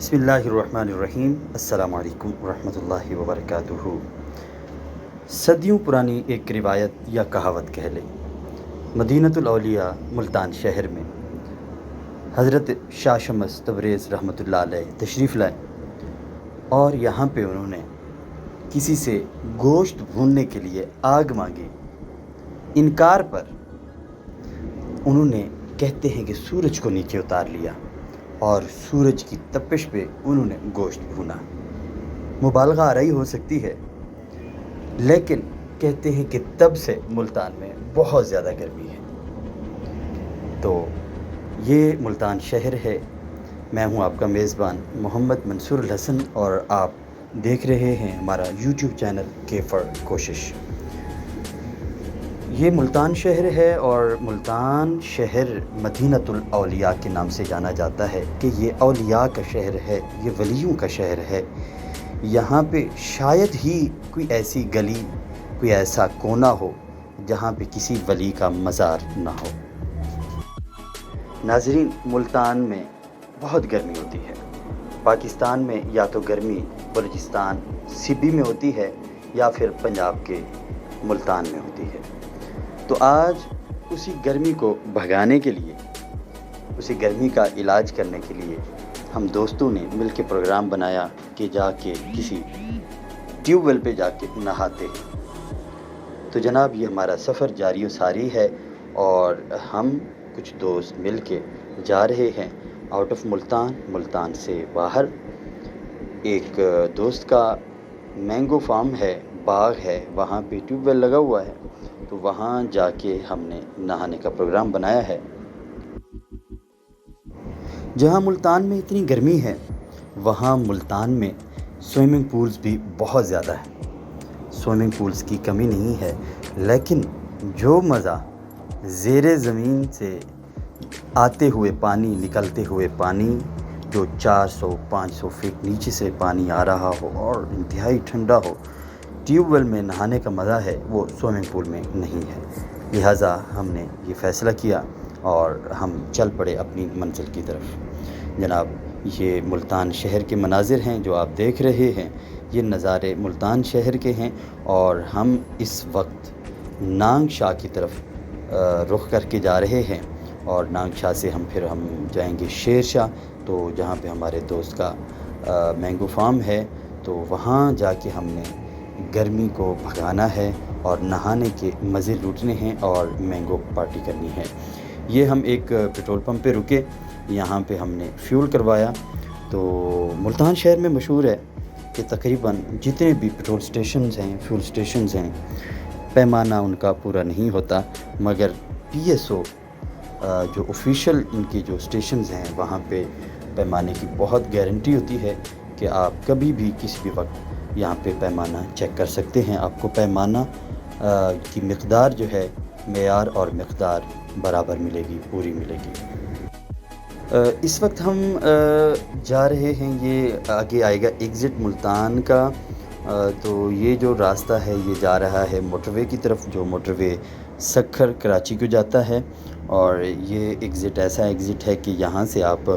بسم اللہ الرحمن الرحیم۔ السلام علیکم ورحمۃ اللہ وبرکاتہ۔ صدیوں پرانی ایک روایت یا کہاوت کہہ لیں، مدینۃ الاولیاء ملتان شہر میں حضرت شاہ شمس تبریز رحمۃ اللہ علیہ تشریف لائے اور یہاں پہ انہوں نے کسی سے گوشت بھوننے کے لیے آگ مانگی۔ انکار پر انہوں نے کہتے ہیں کہ سورج کو نیچے اتار لیا اور سورج کی تپش پہ انہوں نے گوشت بھونا۔ مبالغہ آرائی ہو سکتی ہے، لیکن کہتے ہیں کہ تب سے ملتان میں بہت زیادہ گرمی ہے۔ تو یہ ملتان شہر ہے۔ میں ہوں آپ کا میزبان محمد منصور الحسن اور آپ دیکھ رہے ہیں ہمارا یوٹیوب چینل کے فار کوشش۔ یہ ملتان شہر ہے اور ملتان شہر مدینۃ الاولیاء کے نام سے جانا جاتا ہے کہ یہ اولیاء کا شہر ہے، یہ ولیوں کا شہر ہے۔ یہاں پہ شاید ہی کوئی ایسی گلی، کوئی ایسا کونا ہو جہاں پہ کسی ولی کا مزار نہ ہو۔ ناظرین، ملتان میں بہت گرمی ہوتی ہے۔ پاکستان میں یا تو گرمی بلوچستان سبی میں ہوتی ہے یا پھر پنجاب کے ملتان میں ہوتی ہے۔ تو آج اسی گرمی کو بھگانے کے لیے، اسی گرمی کا علاج کرنے کے لیے ہم دوستوں نے مل کے پروگرام بنایا کہ جا کے کسی ٹیوب ویل پہ جا کے نہاتے ہیں۔ تو جناب، یہ ہمارا سفر جاری و ساری ہے اور ہم کچھ دوست مل کے جا رہے ہیں آؤٹ آف ملتان سے باہر۔ ایک دوست کا مینگو فارم ہے، باغ ہے، وہاں پہ ٹیوب ویل لگا ہوا ہے، تو وہاں جا کے ہم نے نہانے کا پروگرام بنایا ہے۔ جہاں ملتان میں اتنی گرمی ہے، وہاں ملتان میں سوئمنگ پولز بھی بہت زیادہ ہے۔ سوئمنگ پولز کی کمی نہیں ہے، لیکن جو مزہ زیر زمین سے آتے ہوئے پانی، نکلتے ہوئے پانی، جو 400-500 فٹ نیچے سے پانی آ رہا ہو اور انتہائی ٹھنڈا ہو، ٹیوب ویل میں نہانے کا مزہ ہے، وہ سوئمنگ پول میں نہیں ہے۔ لہٰذا ہم نے یہ فیصلہ کیا اور ہم چل پڑے اپنی منزل کی طرف۔ جناب، یہ ملتان شہر کے مناظر ہیں جو آپ دیکھ رہے ہیں، یہ نظارے ملتان شہر کے ہیں اور ہم اس وقت نانگ شاہ کی طرف رخ کر کے جا رہے ہیں اور نانگ شاہ سے ہم جائیں گے شیر شاہ، تو جہاں پہ ہمارے دوست کا مینگو فارم ہے۔ تو وہاں جا کے ہم نے گرمی کو بھگانا ہے اور نہانے کے مزے لوٹنے ہیں اور مینگو پارٹی کرنی ہے۔ یہ ہم ایک پیٹرول پمپ پہ رکے، یہاں پہ ہم نے فیول کروایا۔ تو ملتان شہر میں مشہور ہے کہ تقریباً جتنے بھی پیٹرول سٹیشنز ہیں، فیول سٹیشنز ہیں، پیمانہ ان کا پورا نہیں ہوتا، مگر پی ایس او جو آفیشیل ان کے جو سٹیشنز ہیں، وہاں پہ پیمانے کی بہت گارنٹی ہوتی ہے کہ آپ کبھی بھی کسی بھی وقت یہاں پہ پیمانہ چیک کر سکتے ہیں۔ آپ کو پیمانہ کی مقدار جو ہے، معیار اور مقدار برابر ملے گی، پوری ملے گی۔ اس وقت ہم جا رہے ہیں، یہ آگے آئے گا ایگزٹ ملتان کا۔ تو یہ جو راستہ ہے یہ جا رہا ہے موٹر وے کی طرف، جو موٹر وے سکھر کراچی کو جاتا ہے۔ اور یہ ایگزٹ ایسا ایگزٹ ہے کہ یہاں سے آپ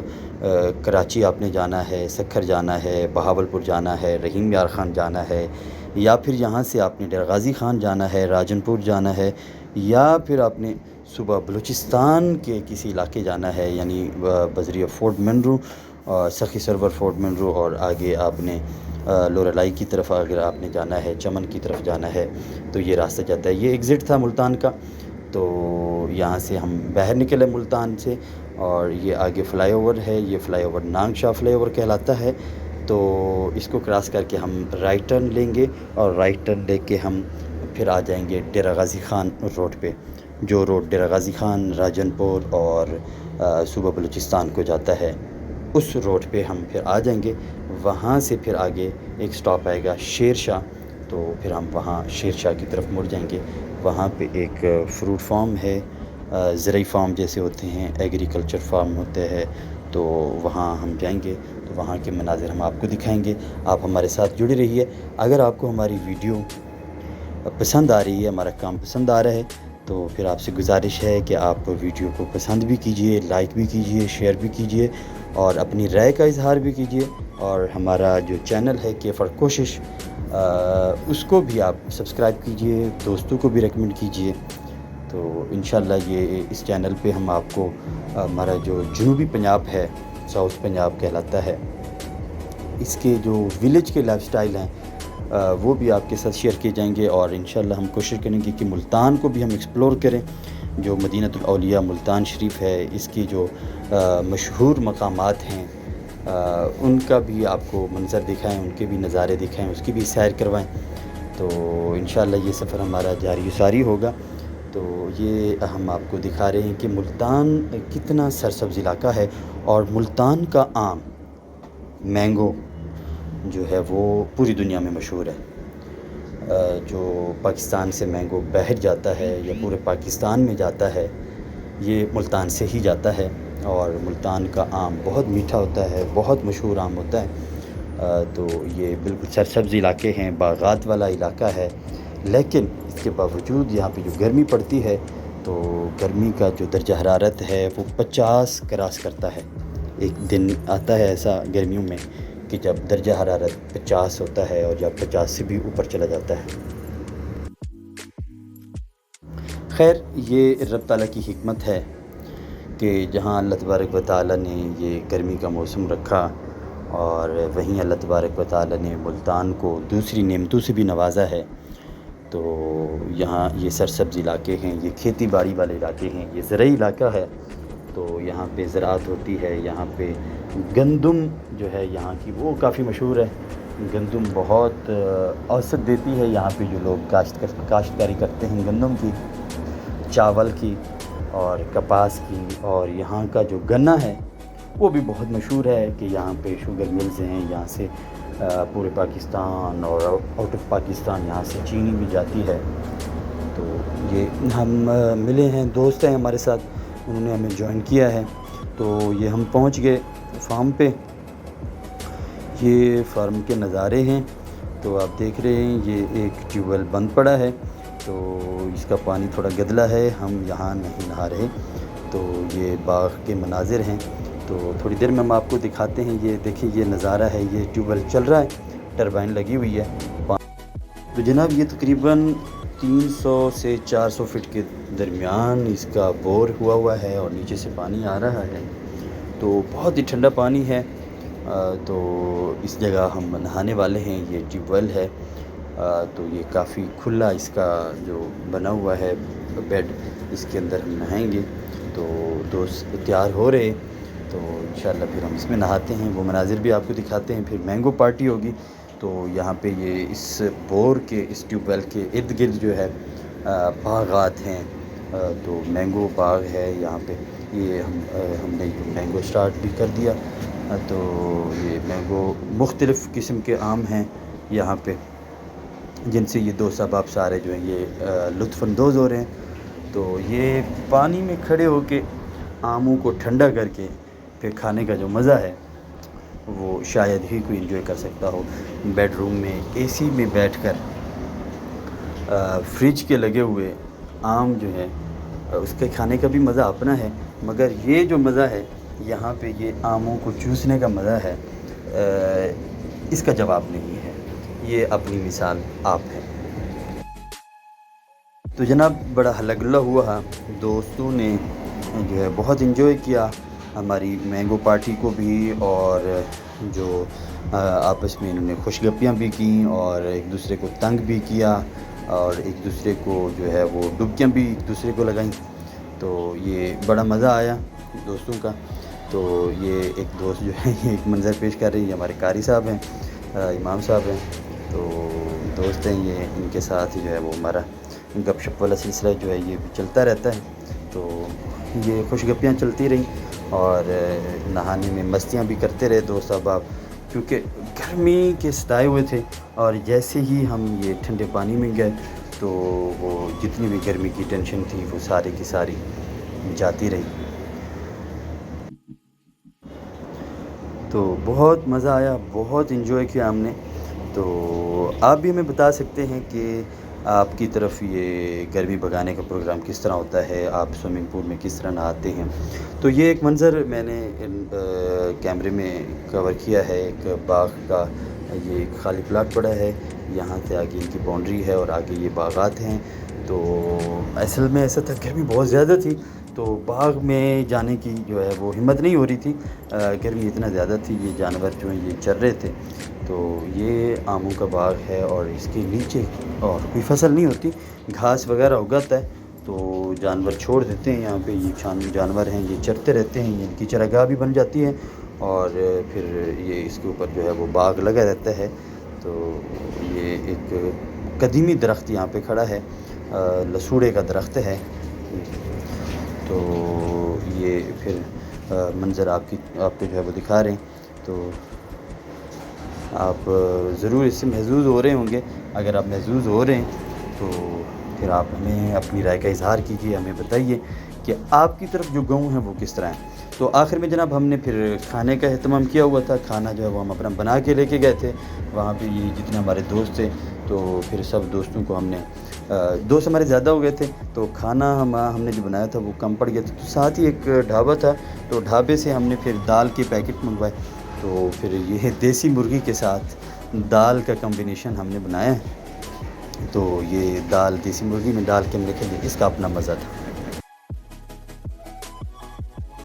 کراچی آپ نے جانا ہے، سکھر جانا ہے، بہاولپور جانا ہے، رحیم یار خان جانا ہے، یا پھر یہاں سے آپ نے ڈیرہ غازی خان جانا ہے، راجن پور جانا ہے، یا پھر آپ نے صبح بلوچستان کے کسی علاقے جانا ہے، یعنی بذریعہ فورٹ منرو، سخی سرور فورٹ منرو، اور آگے آپ نے لورالائی کی طرف اگر آپ نے جانا ہے، چمن کی طرف جانا ہے، تو یہ راستہ جاتا ہے۔ یہ ایگزٹ تھا ملتان کا۔ تو یہاں سے ہم باہر نکلے ملتان سے، اور یہ آگے فلائی اوور ہے، یہ فلائی اوور نانگ شاہ فلائی اوور کہلاتا ہے۔ تو اس کو کراس کر کے ہم رائٹ ٹرن لیں گے اور رائٹ ٹرن لے کے ہم پھر آ جائیں گے ڈیرہ غازی خان روڈ پہ، جو روڈ ڈیرہ غازی خان، راجن پور اور صوبہ بلوچستان کو جاتا ہے۔ اس روڈ پہ ہم پھر آ جائیں گے۔ وہاں سے پھر آگے ایک سٹاپ آئے گا شیر شاہ، تو پھر ہم وہاں شیر شاہ کی طرف مڑ جائیں گے۔ وہاں پہ ایک فروٹ فارم ہے، زرعی فارم جیسے ہوتے ہیں، ایگریکلچر فارم ہوتے ہیں، تو وہاں ہم جائیں گے، تو وہاں کے مناظر ہم آپ کو دکھائیں گے۔ آپ ہمارے ساتھ جڑے رہیے۔ اگر آپ کو ہماری ویڈیو پسند آ رہی ہے، ہمارا کام پسند آ رہا ہے، تو پھر آپ سے گزارش ہے کہ آپ ویڈیو کو پسند بھی کیجئے، لائک بھی کیجئے، شیئر بھی کیجئے، اور اپنی رائے کا اظہار بھی کیجیے، اور ہمارا جو چینل ہے کے فار کوشش اس کو بھی آپ سبسکرائب کیجیے، دوستوں کو بھی ریکمنڈ کیجیے۔ تو انشاءاللہ یہ اس چینل پہ ہم آپ کو ہمارا جو جنوبی پنجاب ہے، ساؤتھ پنجاب کہلاتا ہے، اس کے جو ولیج کے لائف سٹائل ہیں وہ بھی آپ کے ساتھ شیئر کیے جائیں گے، اور انشاءاللہ ہم کوشش کریں گے کہ ملتان کو بھی ہم ایکسپلور کریں۔ جو مدینہ الاولیاء ملتان شریف ہے، اس کی جو مشہور مقامات ہیں ان کا بھی آپ کو منظر دکھائیں، ان کے بھی نظارے دکھائیں، اس کی بھی سیر کروائیں۔ تو انشاءاللہ یہ سفر ہمارا جاری و ساری ہوگا۔ تو یہ ہم آپ کو دکھا رہے ہیں کہ ملتان کتنا سرسبز علاقہ ہے، اور ملتان کا آم مینگو جو ہے وہ پوری دنیا میں مشہور ہے۔ جو پاکستان سے مینگو باہر جاتا ہے یا پورے پاکستان میں جاتا ہے، یہ ملتان سے ہی جاتا ہے، اور ملتان کا آم بہت میٹھا ہوتا ہے، بہت مشہور آم ہوتا ہے۔ تو یہ بالکل سرسبز علاقے ہیں، باغات والا علاقہ ہے، لیکن اس کے باوجود یہاں پہ جو گرمی پڑتی ہے تو گرمی کا جو درجہ حرارت ہے وہ 50 کراس کرتا ہے۔ ایک دن آتا ہے ایسا گرمیوں میں کہ جب درجہ حرارت 50 ہوتا ہے، اور جب 50 سے بھی اوپر چلا جاتا ہے۔ خیر، یہ رب تعالیٰ کی حکمت ہے کہ جہاں اللہ تبارک و تعالیٰ نے یہ گرمی کا موسم رکھا، اور وہیں اللہ تبارک و تعالیٰ نے ملتان کو دوسری نعمتوں سے بھی نوازا ہے۔ تو یہاں یہ سرسبز علاقے ہیں، یہ کھیتی باڑی والے علاقے ہیں، یہ زرعی علاقہ ہے۔ تو یہاں پہ زراعت ہوتی ہے، یہاں پہ گندم جو ہے یہاں کی وہ کافی مشہور ہے۔ گندم بہت اوسط دیتی ہے یہاں پہ جو لوگ کاشتکاری کرتے ہیں گندم کی، چاول کی اور کپاس کی، اور یہاں کا جو گنا ہے وہ بھی بہت مشہور ہے کہ یہاں پہ شوگر ملز ہیں، یہاں سے پورے پاکستان اور آؤٹ آف پاکستان یہاں سے چینی بھی جاتی ہے۔ تو یہ ہم ملے ہیں، دوست ہیں ہمارے ساتھ، انہوں نے ہمیں جوائن کیا ہے۔ تو یہ ہم پہنچ گئے فارم پہ، یہ فارم کے نظارے ہیں۔ تو آپ دیکھ رہے ہیں یہ ایک ٹیوب ویل بند پڑا ہے، تو اس کا پانی تھوڑا گدلا ہے، ہم یہاں نہیں نہا رہے۔ تو یہ باغ کے مناظر ہیں، تو تھوڑی دیر میں ہم آپ کو دکھاتے ہیں۔ یہ دیکھیں، یہ نظارہ ہے، یہ ٹیوب ویل چل رہا ہے، ٹربائن لگی ہوئی ہے۔ تو جناب یہ تقریباً 300 سے 400 فٹ کے درمیان اس کا بور ہوا ہے، اور نیچے سے پانی آ رہا ہے، تو بہت ہی ٹھنڈا پانی ہے۔ تو اس جگہ ہم نہانے والے ہیں، یہ ٹیوب ویل ہے، تو یہ کافی کھلا اس کا جو بنا ہوا ہے بیڈ، اس کے اندر ہم نہائیں گے۔ تو دوست تیار ہو رہے، تو انشاءاللہ پھر ہم اس میں نہاتے ہیں، وہ مناظر بھی آپ کو دکھاتے ہیں۔ پھر مینگو پارٹی ہوگی، تو یہاں پہ یہ اس بور کے، اس ٹیوب ویل کے ارد گرد جو ہے باغات ہیں، تو مینگو باغ ہے یہاں پہ۔ یہ ہم نے مینگو سٹارٹ بھی کر دیا۔ تو یہ مینگو مختلف قسم کے آم ہیں یہاں پہ، جن سے یہ دوست احباب سارے جو ہیں یہ لطف اندوز ہو رہے ہیں۔ تو یہ پانی میں کھڑے ہو کے آموں کو ٹھنڈا کر کے پھر کھانے کا جو مزہ ہے وہ شاید ہی کوئی انجوائے کر سکتا ہو۔ بیڈ روم میں اے سی میں بیٹھ کر فریج کے لگے ہوئے آم جو ہے اس کے کھانے کا بھی مزہ اپنا ہے، مگر یہ جو مزہ ہے یہاں پہ یہ آموں کو چوسنے کا مزہ ہے، اس کا جواب نہیں ہے۔ یہ اپنی مثال آپ ہے۔ تو جناب بڑا ہلا گلا ہوا، دوستوں نے جو ہے بہت انجوائے کیا ہماری مینگو پارٹی کو بھی، اور جو آپس میں انہوں نے خوش گپیاں بھی کیں، اور ایک دوسرے کو تنگ بھی کیا، اور ایک دوسرے کو جو ہے وہ ڈبکیاں بھی ایک دوسرے کو لگائیں۔ تو یہ بڑا مزہ آیا دوستوں کا۔ تو یہ ایک دوست جو ہے یہ ایک منظر پیش کر رہی ہیں، ہمارے قاری صاحب ہیں، امام صاحب ہیں، تو دوست ہیں یہ، ان کے ساتھ جو ہے وہ ہمارا گپ شپ والا سلسلہ جو ہے یہ بھی چلتا رہتا ہے۔ تو یہ خوش گپیاں چلتی رہیں، اور نہانے میں مستیاں بھی کرتے رہے دوست احباب، کیونکہ گرمی کے ستائے ہوئے تھے، اور جیسے ہی ہم یہ ٹھنڈے پانی میں گئے تو وہ جتنی بھی گرمی کی ٹینشن تھی وہ ساری کی ساری جاتی رہی۔ تو بہت مزہ آیا، بہت انجوائے کیا ہم نے۔ تو آپ بھی ہمیں بتا سکتے ہیں کہ آپ کی طرف یہ گرمی بھگانے کا پروگرام کس طرح ہوتا ہے، آپ سوئمنگ پول میں کس طرح نہاتے ہیں۔ تو یہ ایک منظر میں نے کیمرے میں کور کیا ہے، ایک باغ کا، یہ ایک خالی پلاٹ پڑا ہے، یہاں سے آگے ان کی باؤنڈری ہے اور آگے یہ باغات ہیں۔ تو اصل میں ایسا تھا، گرمی بہت زیادہ تھی تو باغ میں جانے کی جو ہے وہ ہمت نہیں ہو رہی تھی، گرمی اتنا زیادہ تھی، یہ جانور جو ہیں یہ چر رہے تھے۔ تو یہ آموں کا باغ ہے اور اس کے نیچے اور کوئی فصل نہیں ہوتی، گھاس وغیرہ اگاتا ہے، تو جانور چھوڑ دیتے ہیں یہاں پہ، یہ جانور ہیں یہ چرتے رہتے ہیں، ان کی چراگاہ بھی بن جاتی ہے اور پھر یہ اس کے اوپر جو ہے وہ باغ لگا رہتا ہے۔ تو یہ ایک قدیمی درخت یہاں پہ کھڑا ہے، لسوڑے کا درخت ہے۔ تو یہ پھر منظر آپ کو جو ہے وہ دکھا رہے ہیں، تو آپ ضرور اس سے محظوظ ہو رہے ہوں گے۔ اگر آپ محظوظ ہو رہے ہیں تو پھر آپ ہمیں اپنی رائے کا اظہار کیجیے، ہمیں بتائیے کہ آپ کی طرف جو گاؤں ہیں وہ کس طرح ہیں۔ تو آخر میں جناب ہم نے پھر کھانے کا اہتمام کیا ہوا تھا، کھانا جو ہے وہ ہم اپنا بنا کے لے کے گئے تھے وہاں پہ، یہ جتنے ہمارے دوست تھے تو پھر سب دوستوں کو ہم نے، دوست ہمارے زیادہ ہو گئے تھے تو کھانا ہم نے جو بنایا تھا وہ کم پڑ گیا تھا، تو ساتھ ہی ایک ڈھابا تھا، تو ڈھابے سے ہم نے پھر دال کے پیکٹ منگوائے، تو پھر یہ دیسی مرغی کے ساتھ دال کا کمبینیشن ہم نے بنایا ہے۔ تو یہ دال دیسی مرغی میں ڈال کے ہم نے کھائی، اس کا اپنا مزہ تھا۔